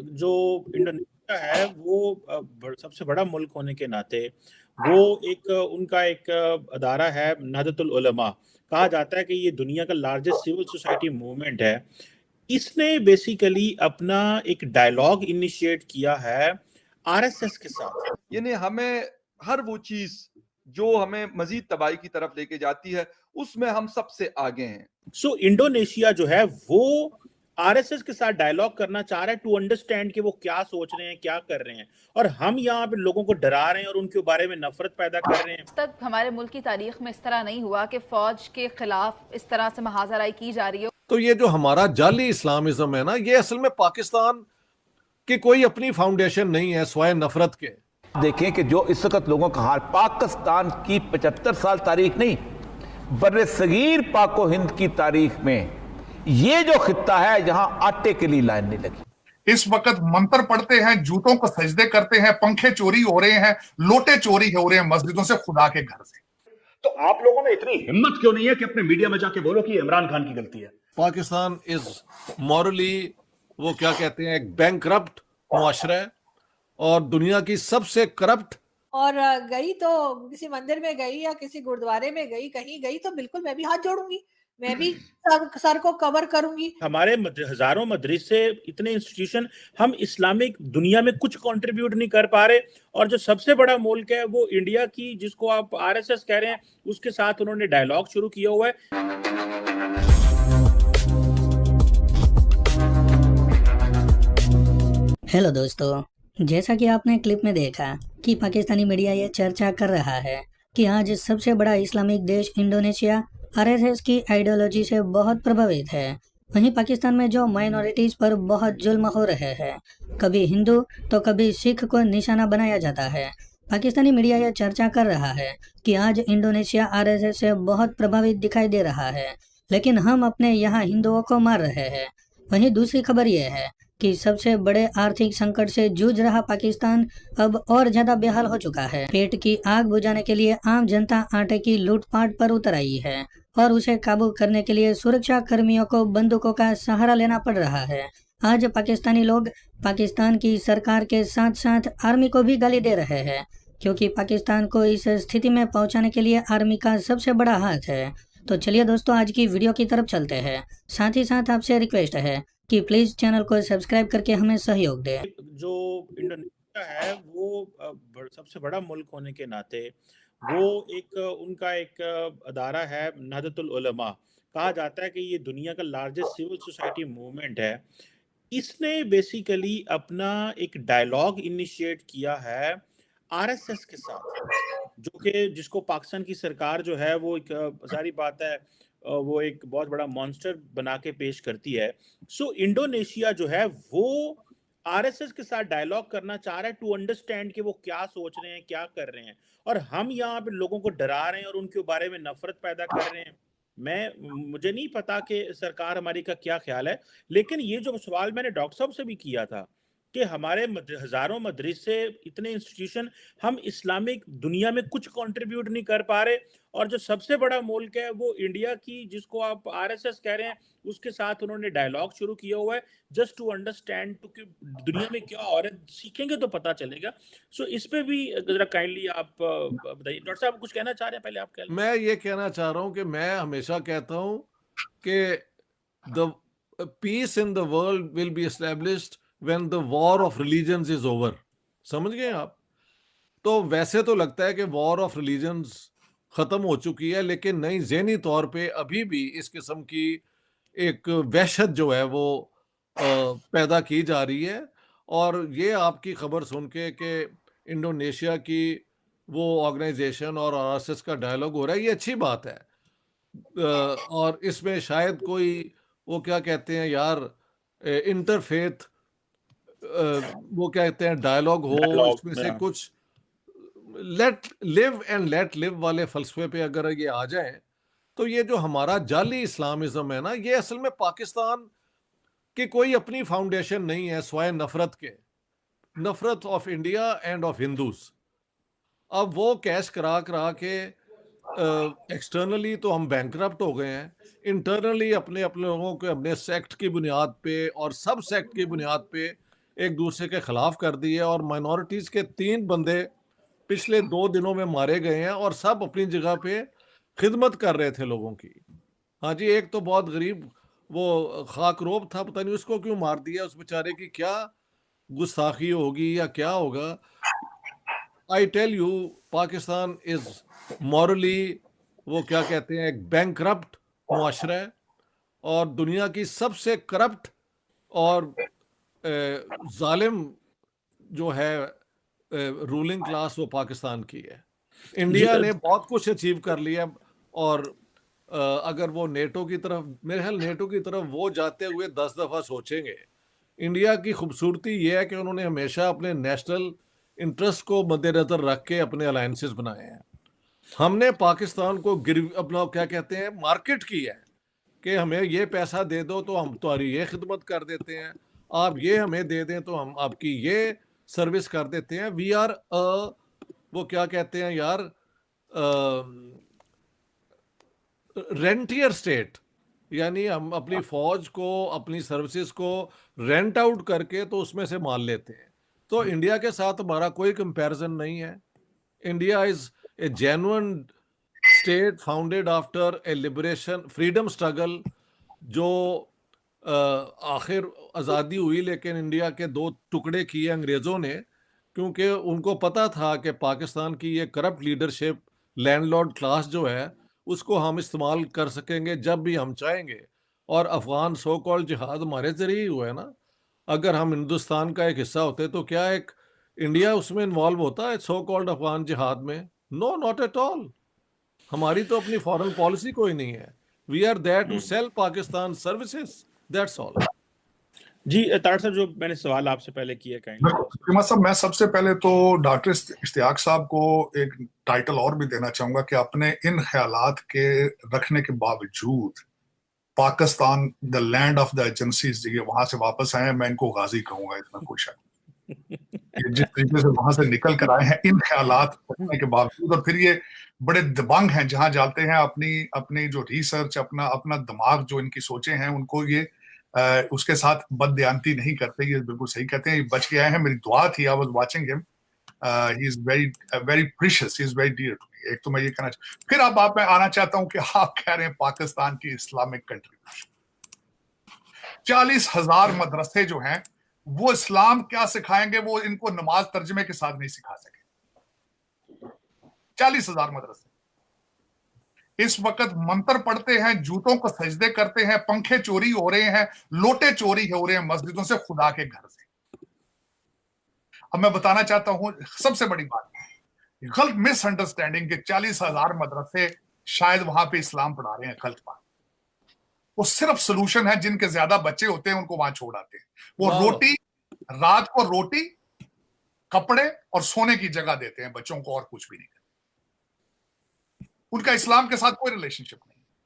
जो इंडोनेशिया है वो सबसे बड़ा मुल्क होने के नाते वो उनका एक अदारा है नाहदतुल उलमा। कहा जाता है कि ये दुनिया का लार्जेस्ट सिविल सोसाइटी मूवमेंट है। इसने बेसिकली अपना एक डायलॉग इनिशिएट किया है आरएसएस के साथ। यानी हमें हर वो चीज जो हमें मजीद तबाही की तरफ लेके जाती है उसमें हम सबसे आगे हैं। सो इंडोनेशिया जो है वो आरएसएस के साथ डायलॉग करना चाह रहा है टू अंडरस्टैंड कि वो क्या सोच रहे हैं, क्या कर रहे हैं, और हम यहाँ पे लोगों को डरा रहे हैं और उनके बारे में नफरत पैदा कर रहे हैं। आज तक हमारे मुल्क की तारीख में इस तरह नहीं हुआ कि फौज के खिलाफ इस तरह से महाजराई की जा रही है। तो ये जो हमारा जाली इस्लामिज्म है ना, ये असल में पाकिस्तान की कोई अपनी फाउंडेशन नहीं है स्वाय नफरत के। देखें कि जो इस वक्त लोगों का हाल, पाकिस्तान की 75 साल तारीख नहीं, बर्रे सगीर पाको हिंद की तारीख में ये जो खित्ता है जहां आटे के लिए लाइन नहीं लगी। इस वक्त मंत्र पढ़ते हैं, जूतों को सजदे करते हैं, पंखे चोरी हो रहे हैं, लोटे चोरी हो रहे हैं मस्जिदों से, खुदा के घर से। तो आप लोगों में इतनी हिम्मत क्यों नहीं है कि अपने मीडिया में जाके बोलो कि इमरान खान की गलती है? पाकिस्तान इज मॉरली, वो क्या कहते हैं, एक बैंकरप्ट मुआशरा है और दुनिया की सबसे करप्ट। और गई तो किसी मंदिर में गई या किसी गुरुद्वारे में गई, कहीं गई तो बिल्कुल मैं भी हाथ जोड़ूंगी, मैं भी सर को कवर करूंगी। हमारे हजारों मदरसे, इतने इंस्टीट्यूशन, हम इस्लामिक दुनिया में कुछ कंट्रीब्यूट नहीं कर पा रहे, और जो सबसे बड़ा मुल्क है वो इंडिया की, जिसको आप आरएसएस कह रहे हैं, उसके साथ उन्होंने डायलॉग शुरू किया हुआ है। हेलो दोस्तों, जैसा कि आपने क्लिप में देखा कि पाकिस्तानी मीडिया ये चर्चा कर रहा है कि आज सबसे बड़ा इस्लामिक देश इंडोनेशिया आरएसएस की आइडियोलॉजी से बहुत प्रभावित है। वहीं पाकिस्तान में जो माइनॉरिटीज पर बहुत जुल्म हो रहे हैं, कभी हिंदू तो कभी सिख को निशाना बनाया जाता है। पाकिस्तानी मीडिया यह चर्चा कर रहा है कि आज इंडोनेशिया आरएसएस से बहुत प्रभावित दिखाई दे रहा है, लेकिन हम अपने यहाँ हिंदुओं को मार रहे हैं। वहीं दूसरी खबर यह है कि सबसे बड़े आर्थिक संकट से जूझ रहा पाकिस्तान अब और ज्यादा बेहाल हो चुका है। पेट की आग बुझाने के लिए आम जनता आटे की लूटपाट पर उतर आई है और उसे काबू करने के लिए सुरक्षा कर्मियों को बंदूकों का सहारा लेना पड़ रहा है। आज पाकिस्तानी लोग पाकिस्तान की सरकार के साथ साथ आर्मी को भी गाली दे रहे हैं, क्योंकि पाकिस्तान को इस स्थिति में पहुंचाने के लिए आर्मी का सबसे बड़ा हाथ है। तो चलिए दोस्तों, आज की वीडियो की तरफ चलते हैं। साथ ही साथ आपसे रिक्वेस्ट है कि प्लीज चैनल को सब्सक्राइब करके हमें सहयोग दें। जो इंडोनेशिया है वो सबसे बड़ा मुल्क होने के नाते वो उनका एक अदारा है नाहदतुल उलमा। कहा जाता है कि ये दुनिया का लार्जेस्ट सिविल सोसाइटी मूवमेंट है। इसने बेसिकली अपना एक डायलॉग इनिशिएट किया है आरएसएस के साथ, जिसको पाकिस्तान की सरकार जो है वो सारी बात है, वो एक बहुत बड़ा मॉन्स्टर बना के पेश करती है। सो इंडोनेशिया जो है वो आरएसएस के साथ डायलॉग करना चाह रहा है टू अंडरस्टैंड कि वो क्या सोच रहे हैं, क्या कर रहे हैं, और हम यहाँ पे लोगों को डरा रहे हैं और उनके बारे में नफरत पैदा कर रहे हैं। मुझे नहीं पता कि सरकार हमारी का क्या ख्याल है, लेकिन ये जो सवाल मैंने डॉक्टर साहब से भी किया था कि हमारे हजारों मदरसे, इतने इंस्टीट्यूशन, हम इस्लामिक दुनिया में कुछ कंट्रीब्यूट नहीं कर पा रहे, और जो सबसे बड़ा मुल्क है वो इंडिया की, जिसको आप आरएसएस कह रहे हैं, उसके साथ उन्होंने डायलॉग शुरू किया हुआ है जस्ट टू अंडरस्टैंड टू कि दुनिया में क्या हो रहा है, सीखेंगे तो पता चलेगा। सो इस पे भी जरा काइंडली आप बताइए। डॉक्टर साहब कुछ कहना चाह रहे हैं? पहले आप कह। मैं ये कहना चाह रहा हूं कि मैं हमेशा कहता हूं कि the peace in the world will be established when the war of religions is over. समझ गए आप? तो वैसे तो लगता है कि वॉर ऑफ रिलीजन्स खत्म हो चुकी है, लेकिन नहीं, ज़हनी तौर पे अभी भी इस किस्म की एक वहशत जो है वो पैदा की जा रही है। और ये आपकी खबर सुन के कि इंडोनेशिया की वो ऑर्गेनाइजेशन और आरएसएस का डायलॉग हो रहा है, ये अच्छी बात है। और इसमें शायद कोई, वो क्या कहते हैं यार, इंटरफेथ, वो कहते हैं डायलॉग हो, इसमें से कुछ let live and let live वाले फलसफे पे अगर ये आ जाए, तो ये जो हमारा जाली इस्लामिज्म है ना, ये असल में पाकिस्तान की कोई अपनी फाउंडेशन नहीं है स्वाय नफरत के। नफरत of India end of Hindus. अब वो कैश करा करा के एक्सटर्नली तो हम बैंकरप्ट हो गए हैं, इंटरनली अपने अपने लोगों को अपने सेक्ट की बुनियाद पे और सब सेक्ट की बुनियाद पे एक दूसरे के खिलाफ कर दी है, और माइनॉरिटीज के 3 बंदे पिछले 2 दिनों में मारे गए हैं, और सब अपनी जगह पे खिदमत कर रहे थे लोगों की। हाँ जी, एक तो बहुत गरीब वो खाकरोब था, पता नहीं उसको क्यों मार दिया, उस बेचारे की क्या गुस्ताखी होगी या क्या होगा। I tell you, Pakistan is morally, वो क्या कहते हैं, एक बैंकरप्ट मुआशरा है, और दुनिया की सबसे करप्ट और जालिम जो है रूलिंग क्लास वो पाकिस्तान की है। इंडिया ने बहुत कुछ अचीव कर लिया, और अगर वो नेटो की तरफ, मेरे ख्याल नेटो की तरफ वो जाते हुए 10 दफ़ा सोचेंगे। इंडिया की खूबसूरती ये है कि उन्होंने हमेशा अपने नेशनल इंटरेस्ट को मद्देनजर रख के अपने अलायंसेस बनाए हैं। हमने पाकिस्तान को अपना क्या कहते हैं, मार्केट किया है कि हमें ये पैसा दे दो तो हम तुम्हारी ये खिदमत कर देते हैं, आप ये हमें दे दें तो हम आपकी ये सर्विस कर देते हैं। वी आर वो क्या कहते हैं यार, रेंटियर स्टेट, यानी हम अपनी फौज को, अपनी सर्विसेज को रेंट आउट करके तो उसमें से माल लेते हैं। तो इंडिया के साथ हमारा कोई कंपैरिजन नहीं है। India is a genuine state founded after a liberation freedom struggle, जो आखिर आज़ादी हुई, लेकिन इंडिया के 2 टुकड़े किए अंग्रेज़ों ने, क्योंकि उनको पता था कि पाकिस्तान की ये करप्ट लीडरशिप, लैंडलॉर्ड क्लास जो है, उसको हम इस्तेमाल कर सकेंगे जब भी हम चाहेंगे। और अफ़गान सो कॉल्ड जिहाद हमारे ज़रिए ही हुआ है ना। अगर हम हिंदुस्तान का एक हिस्सा होते तो क्या एक इंडिया उसमें इन्वॉल्व होता है सो कॉल्ड अफ़गान जिहाद में? No, not at all. हमारी तो अपनी फॉरेन पॉलिसी कोई नहीं है। We are there to sell Pakistan services, that's all. जी तार साहब, जो मैंने सवाल आपसे पहले किया कीमत साहब, मैं सबसे पहले तो डॉक्टर इश्तियाक साहब को एक टाइटल और भी देना चाहूंगा कि अपने इन ख्यालात के रखने के बावजूद Pakistan the land of the agencies, वहां से वापस आए हैं, मैं इनको गाजी कहूंगा, इसमें कुछ है। जिस तरीके से वहां से निकल कर आए हैं इन ख्यालात रखने के बावजूद, और फिर ये बड़े दबंग हैं, जहां जाते हैं अपनी जो रिसर्च, अपना दिमाग जो इनकी सोचे हैं, उनको ये उसके साथ बददयांती नहीं करते। ये बिल्कुल सही कहते हैं, ये बच के आए हैं। मेरी दुआ थी, I was watching him, he is very precious, he is very dear to me. एक तो मैं ये कहना फिर अब मैं आना चाहता हूं कि आप कह रहे हैं पाकिस्तान की इस्लामिक कंट्रीब्यूशन, 40,000 मदरसे जो हैं वो इस्लाम क्या सिखाएंगे, वो इनको नमाज तर्जमे के साथ नहीं सिखा सके। 40,000 मदरसे इस वक्त मंत्र पढ़ते हैं, जूतों को सजदे करते हैं, पंखे चोरी हो रहे हैं, लोटे चोरी हो रहे हैं मस्जिदों से, खुदा के घर से। अब मैं बताना चाहता हूं सबसे बड़ी बात, गलत मिसअंडरस्टैंडिंग के 40,000 मदरसे शायद वहां पे इस्लाम पढ़ा रहे हैं, गलत बात। वो सिर्फ सोल्यूशन है, जिनके ज्यादा बच्चे होते हैं उनको वहां छोड़ आते हैं। वो रोटी, रात को रोटी, कपड़े और सोने की जगह देते हैं बच्चों को, और कुछ भी नहीं। उनका इस्लाम के साथ कोई रिलेशनशिप नहीं।